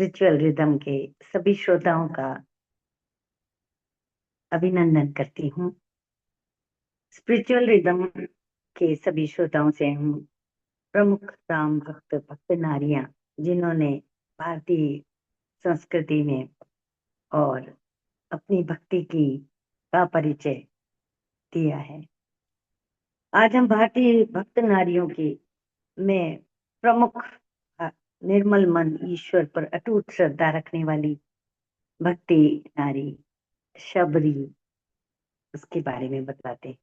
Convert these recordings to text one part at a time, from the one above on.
Spiritual rhythm के सभी श्रोताओं का अभिनंदन करती हूँ। स्पिरिचुअल रिदम के सभी श्रोताओं से हम प्रमुख राम भक्त भक्त नारियां जिन्होंने भारतीय संस्कृति में और अपनी भक्ति की का परिचय दिया है। आज हम भारतीय भक्त नारियों की में प्रमुख निर्मल मन ईश्वर पर अटूट श्रद्धा रखने वाली भक्ति नारी शबरी उसके बारे में बताते हैं।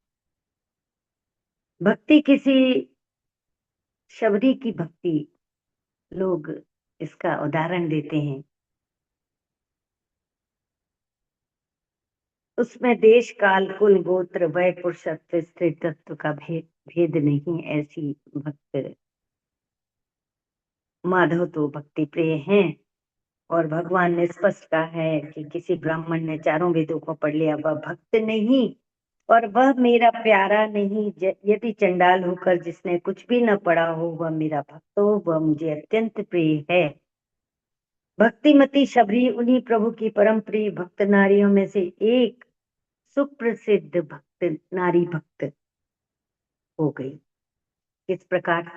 भक्ति किसी शबरी की भक्ति लोग इसका उदाहरण देते हैं। उसमें देश काल कुल गोत्र वय पुरुषत्व स्त्री तत्व का भेद नहीं। ऐसी भक्त माधव तो भक्ति प्रिय हैं और भगवान ने स्पष्ट कहा है कि किसी ब्राह्मण ने चारों वेदों को पढ़ लिया वह भक्त नहीं और वह मेरा प्यारा नहीं। यदि चंडाल होकर जिसने कुछ भी न पढ़ा हो वह मेरा भक्त हो वह मुझे अत्यंत प्रिय है। भक्तिमती शबरी उन्हीं प्रभु की परम प्रिय भक्त नारियों में से एक सुप्रसिद्ध भक्त नारी भक्त हो गई। किस प्रकार?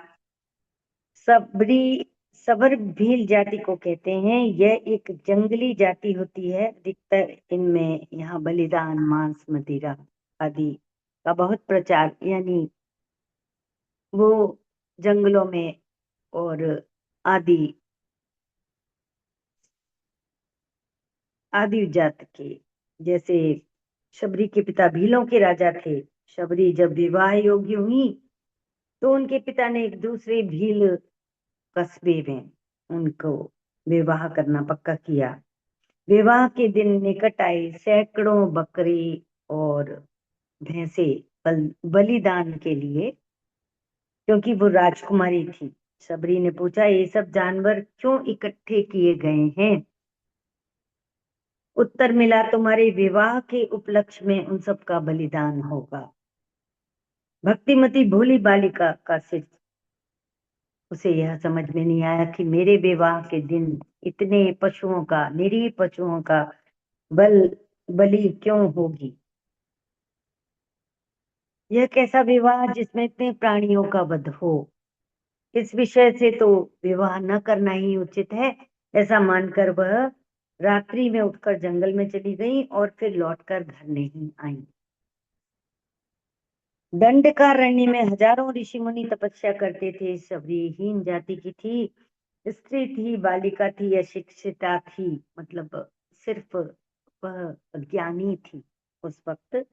सबरी सबर भील जाति को कहते हैं। यह एक जंगली जाति होती है। अधिकतर इनमें यहाँ बलिदान मांस मदिरा आदि का बहुत प्रचार, यानी वो जंगलों में और आदि आदि जात के, जैसे शबरी के पिता भीलों के राजा थे। शबरी जब विवाह योग्य हुई तो उनके पिता ने एक दूसरे भील कस्बे में उनको विवाह करना पक्का किया। विवाह के दिन निकट आई। सैकड़ों बकरी और भैंसे बलिदान के लिए, क्योंकि वो राजकुमारी थी। शबरी ने पूछा, ये सब जानवर क्यों इकट्ठे किए गए हैं? उत्तर मिला, तुम्हारे विवाह के उपलक्ष्य में उन सब का बलिदान होगा। भक्तिमती भोली बालिका का सिर उसे यह समझ में नहीं आया कि मेरे विवाह के दिन इतने पशुओं का, निरीह पशुओं का बल बलि क्यों होगी। यह कैसा विवाह जिसमें इतने प्राणियों का वध हो। इस विषय से तो विवाह न करना ही उचित है। ऐसा मानकर वह रात्रि में उठकर जंगल में चली गई और फिर लौटकर घर नहीं आई। दंडकारण्य में हजारों ऋषि मुनि तपस्या करते थे। शबरी हीन जाति की थी, स्त्री थी, बालिका थी, अशिक्षिता थी, मतलब सिर्फ वह ज्ञानी थी। उस वक्त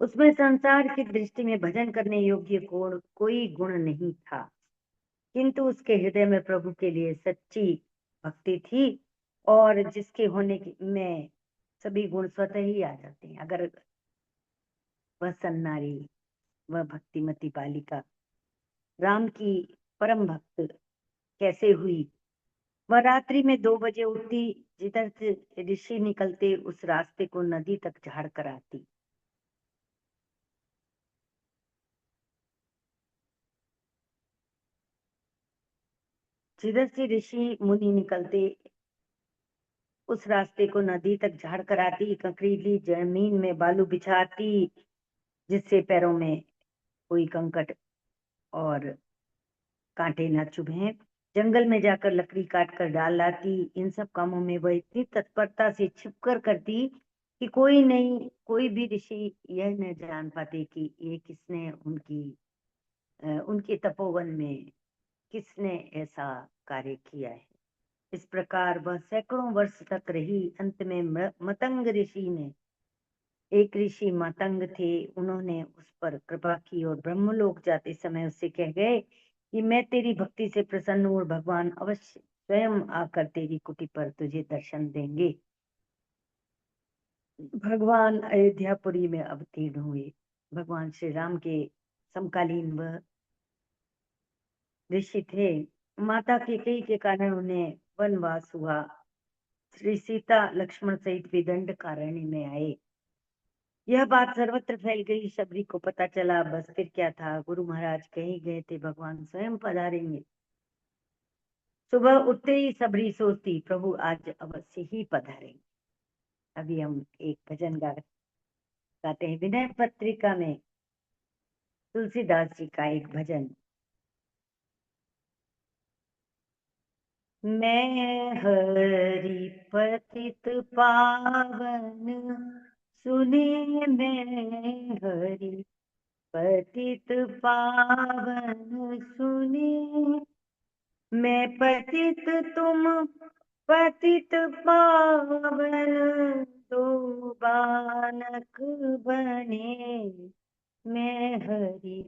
उसमें संसार की दृष्टि में भजन करने योग्य कोई गुण नहीं था, किंतु उसके हृदय में प्रभु के लिए सच्ची भक्ति थी और जिसके में सभी गुण स्वतः ही आ जाते हैं। अगर वह सन्नारी, वह भक्तिमती बालिका राम की परम भक्त कैसे हुई? वह रात्रि में 2 बजे उठती, जिधर से ऋषि निकलते उस रास्ते को नदी तक झाड़ कर आती। जिधर से ऋषि मुनि निकलते उस रास्ते को नदी तक झाड़ कर आती, कंकरीली जमीन में बालू बिछाती जिससे पैरों में कोई कंकड़ और कांटे न चुभें। जंगल में जाकर लकड़ी काट कर डाल लाती। इन सब कामों में वह इतनी तत्परता से छिपकर करती कि कोई भी ऋषि यह न जान पाते कि ये किसने उनके तपोवन में किसने ऐसा कार्य किया है। इस प्रकार वह सैकड़ों वर्ष तक रही। अंत में मतंग ऋषि ने, एक ऋषि मतंग थे, उन्होंने उस पर कृपा की और ब्रह्मलोक जाते समय उससे कह गए कि मैं तेरी भक्ति से प्रसन्न हूँ और भगवान अवश्य स्वयं आकर तेरी कुटी पर तुझे दर्शन देंगे। भगवान अयोध्यापुरी में अवतीर्ण हुए। भगवान श्री राम के समकालीन वह ऋषि थे। माता कैकेयी के कारण उन्हें वनवास हुआ। श्री सीता लक्ष्मण सहित विदंड कारण्य में आए। यह बात सर्वत्र फैल गई। शबरी को पता चला। बस फिर क्या था, गुरु महाराज कहीं गए थे, भगवान स्वयं पधारेंगे। सुबह उठते ही सबरी सोचती, प्रभु आज अवश्य ही पधारेंगे। अभी हम एक भजन गाते हैं विनय पत्रिका में, तुलसीदास जी का एक भजन। मैं हरि पतित पावन सुने, मैं हरि पतित पावन सुने, मैं पतित तुम पतित पावन, दो बालक बने, मैं हरि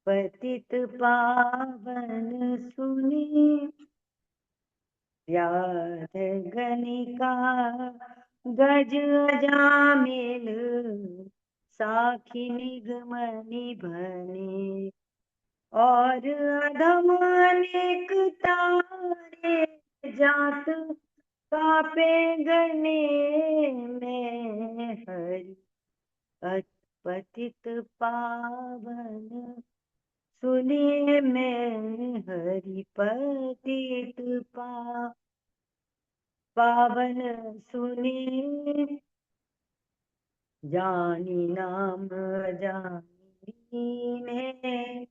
पतित पावन सुने। व्याध गणिका गज अजामिल, साखी निगमनि बने, और अधम अनेक तारे जात कापे गने, में हरि पतित पावन सुने, में हरि पतित पावन सुने, जानी नाम जानी ने,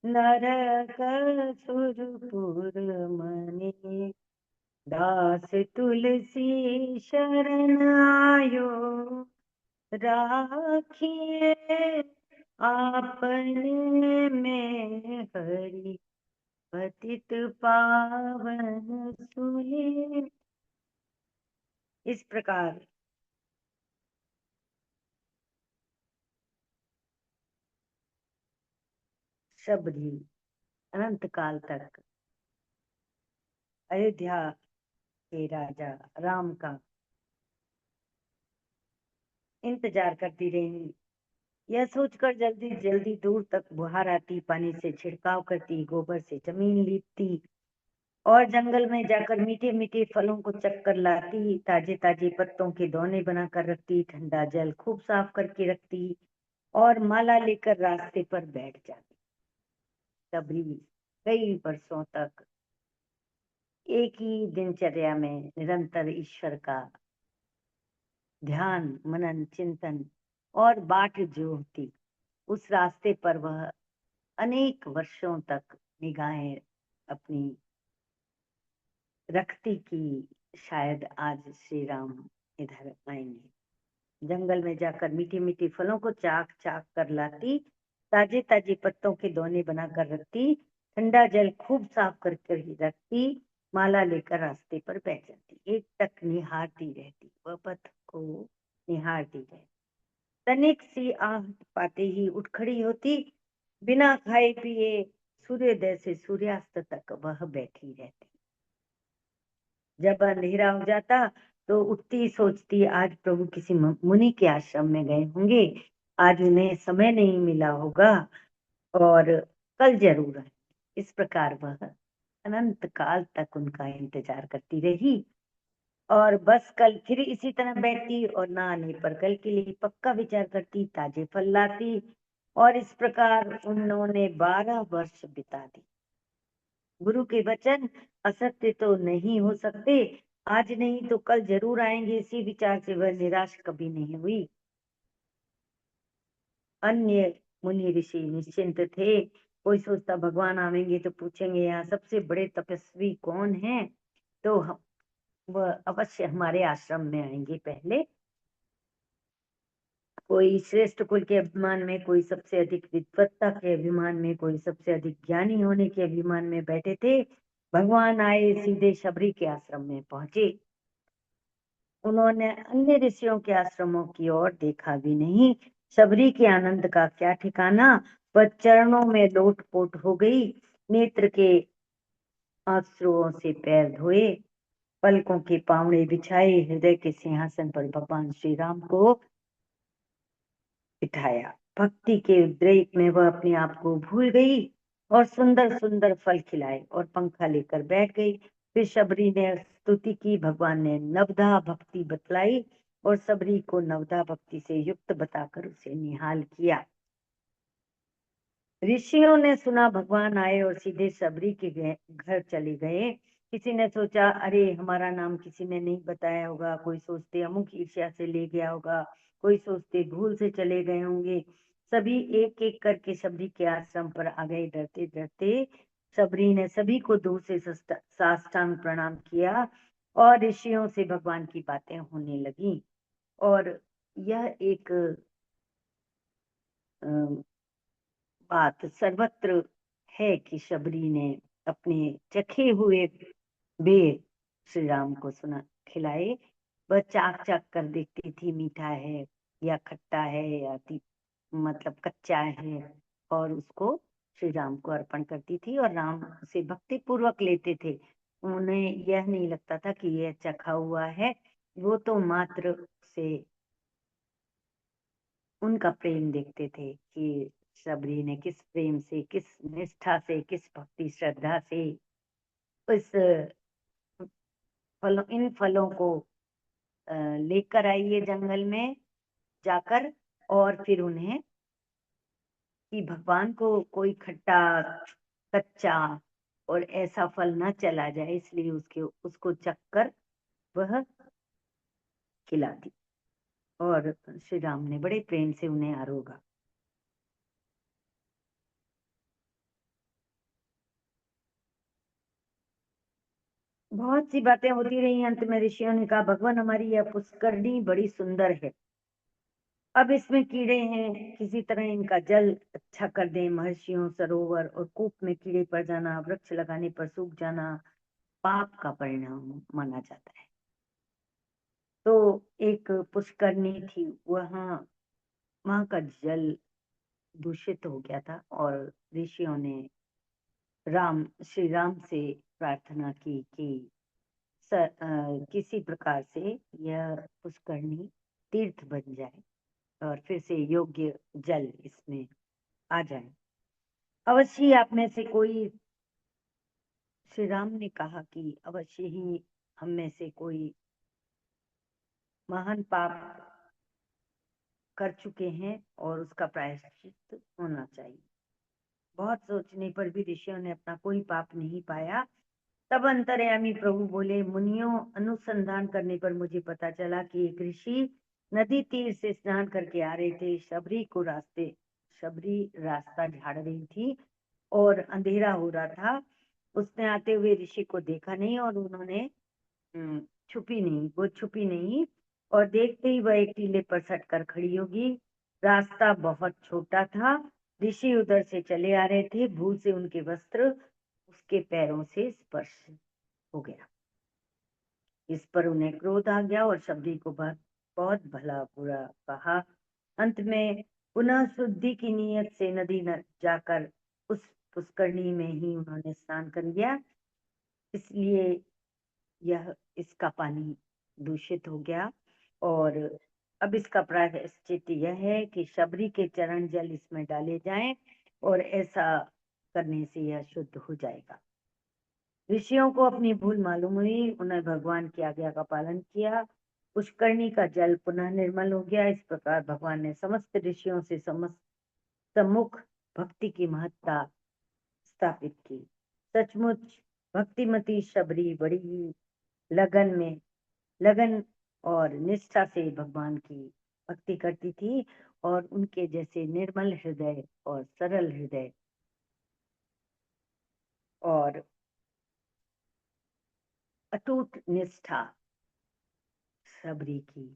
नरक सुरपुर मने, दास तुलसी शरण आयो, राखिए आपने, में हरि पतित पावन सुने। इस प्रकार शबरी अनंत काल तक अयोध्या के राजा राम का इंतजार करती रही। यह सोचकर जल्दी जल्दी दूर तक बुहार आती, पानी से छिड़काव करती, गोबर से जमीन लीपती, और जंगल में जाकर मीठे मीठे फलों को चक्कर लाती, ताजे ताजे पत्तों के दोने बनाकर रखती, ठंडा जल खूब साफ करके रखती, और माला लेकर रास्ते पर बैठ जाती। तभी कई वर्षों तक एक ही दिनचर्या में निरंतर ईश्वर का ध्यान, मनन, चिंतन और बाट जोहती, उस रास्ते पर वह अनेक वर्षों तक निगाहें अपनी रखती कि शायद आज श्री राम इधर आएंगे। जंगल में जाकर मीठी मीठी फलों को चाक चाक कर लाती, ताजे ताजे पत्तों के दोने बनाकर रखती, ठंडा जल खूब साफ करके रखती, माला लेकर रास्ते पर बैठ जाती, एक टक निहारती रहती, वह पथ को निहारती रहती। तनिक सी आहट पाते ही उठ खड़ी होती, बिना खाए पिए सूर्योदय से सूर्यास्त तक वह बैठी रहती। जब अंधेरा हो जाता तो उठती, सोचती आज प्रभु किसी मुनि के आश्रम में गए होंगे, आज उन्हें समय नहीं मिला होगा, और कल जरूर है। इस प्रकार वह अनंत काल तक उनका इंतजार करती रही, और बस कल फिर इसी तरह बैठती, और ना आने पर कल के लिए पक्का विचार करती, ताजे फल लाती, और इस प्रकार उन्होंने 12 वर्ष बिता दी। गुरु के वचन असत्य तो नहीं हो सकते, आज नहीं तो कल जरूर आएंगे, इसी विचार से वह निराश कभी नहीं हुई। अन्य मुनि ऋषि निश्चिंत थे, कोई सोचता भगवान आवेंगे तो पूछेंगे यहाँ सबसे बड़े तपस्वी कौन है, तो वह अवश्य हमारे आश्रम में आएंगे पहले। कोई श्रेष्ठ कुल के अभिमान में, कोई सबसे अधिक विद्वत्ता के अभिमान में, कोई सबसे अधिक ज्ञानी होने के अभिमान में बैठे थे। भगवान आए, सीधे शबरी के आश्रम में पहुंचे। उन्होंने अन्य ऋषियों के आश्रमों की ओर देखा भी नहीं। शबरी के आनंद का क्या ठिकाना, वह चरणों में लोटपोट हो गई, नेत्र के आंसुओं से पैर धोए, पलकों के पावड़े बिछाए, हृदय के सिंहासन पर भगवान श्री राम को बिठाया। भक्ति के उद्रेक में वह अपने आप को भूल गई, और सुंदर सुंदर फल खिलाए और पंखा लेकर बैठ गई। फिर शबरी ने स्तुति की, भगवान ने नवधा भक्ति बतलाई, और शबरी को नवधा भक्ति से युक्त बताकर उसे निहाल किया। ऋषियों ने सुना भगवान आए और सीधे शबरी के घर चले गए, किसी ने सोचा अरे हमारा नाम किसी ने नहीं बताया होगा, कोई सोचते अमुक ईर्ष्या से ले गया होगा, कोई सोचते भूल से चले गए होंगे। सभी एक एक करके शबरी के आश्रम पर आ गए डरते डरते। शबरी ने सभी को दूर से साष्टांग प्रणाम किया और ऋषियों से भगवान की बातें होने लगी। और यह एक अ, बात सर्वत्र है कि शबरी ने अपने चखे हुए बेर श्री राम को सुना खिलाए। वह चाक चाक कर देखती थी मीठा है या खट्टा है या मतलब कच्चा है, और उसको श्री राम को अर्पण करती थी और राम उसे भक्ति पूर्वक लेते थे। उन्हें यह नहीं लगता था कि यह चखा हुआ है, वो तो मात्र से उनका प्रेम देखते थे कि शबरी ने किस प्रेम से, किस निष्ठा से, किस भक्ति श्रद्धा से उस इन फलों को लेकर आई है जंगल में जाकर। और फिर उन्हें कि भगवान को कोई खट्टा, कच्चा और ऐसा फल न चला जाए, इसलिए उसको चखकर वह खिलाती। और श्री राम ने बड़े प्रेम से उन्हें आरोगा। बहुत सी बातें होती रही। अंत में ऋषियों ने कहा भगवान हमारी यह पुष्करणी बड़ी सुंदर है, अब इसमें कीड़े हैं, किसी तरह इनका जल अच्छा कर दें। महर्षियों, सरोवर और कूप में कीड़े पड़ जाना, वृक्ष लगाने पर सूख जाना पाप का परिणाम माना जाता है। तो एक पुष्करणी थी, वहां वहां का जल दूषित हो गया था और ऋषियों ने श्री राम से प्रार्थना की कि किसी प्रकार से यह पुष्करणी तीर्थ बन जाए और फिर से योग्य जल इसमें आ जाए। अवश्य ही आप में से कोई, श्री राम ने कहा कि अवश्य ही हम में से कोई महान पाप कर चुके हैं और उसका प्रायश्चित होना चाहिए। बहुत सोचने पर भी ऋषियों ने अपना कोई पाप नहीं पाया। तब अंतर्यामी प्रभु बोले मुनियों, अनुसंधान करने पर मुझे पता चला कि एक ऋषि नदी तीर से स्नान करके आ रहे थे। शबरी रास्ता झाड़ रही थी और अंधेरा हो रहा था। उसने आते हुए ऋषि को देखा नहीं और उन्होंने वो छुपी नहीं और देखते ही वह एक टीले पर सट कर खड़ी होगी। रास्ता बहुत छोटा था। ऋषि उधर से चले आ रहे थे, भूल से उनके वस्त्र उसके पैरों से स्पर्श हो गया। इस पर उन्हें क्रोध आ गया और शबरी को बहुत भला बुरा कहा। अंत में पुनः शुद्धि की नीयत से नदी न जाकर उस पुष्करणी में ही उन्होंने स्नान कर लिया। इसलिए यह इसका पानी दूषित हो गया। और अब इसका प्रायश्चित यह है कि शबरी के चरण जल इसमें डाले जाएं और ऐसा करने से यह शुद्ध हो जाएगा। ऋषियों को अपनी भूल मालूम हुई, उन्हें भगवान की आज्ञा का पालन किया। पुष्करणी का जल पुनः निर्मल हो गया। इस प्रकार भगवान ने समस्त ऋषियों से सम्मुख भक्ति की महत्ता स्थापित की। सचमुच भक्तिमती शबरी बड़ी लगन और निष्ठा से भगवान की भक्ति करती थी और उनके जैसे निर्मल हृदय और सरल हृदय और अटूट निष्ठा शबरी की,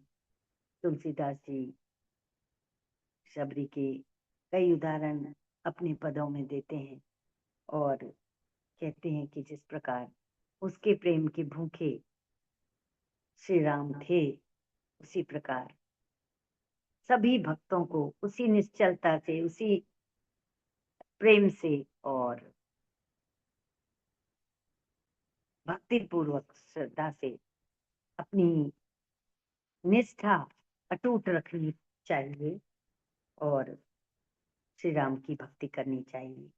तुलसीदास जी शबरी के कई उदाहरण अपने पदों में देते हैं और कहते हैं कि जिस प्रकार उसके प्रेम के भूखे श्री राम थे, उसी प्रकार सभी भक्तों को उसी निश्चलता से, उसी प्रेम से और भक्ति पूर्वक श्रद्धा से अपनी निष्ठा अटूट रखनी चाहिए और श्री राम की भक्ति करनी चाहिए।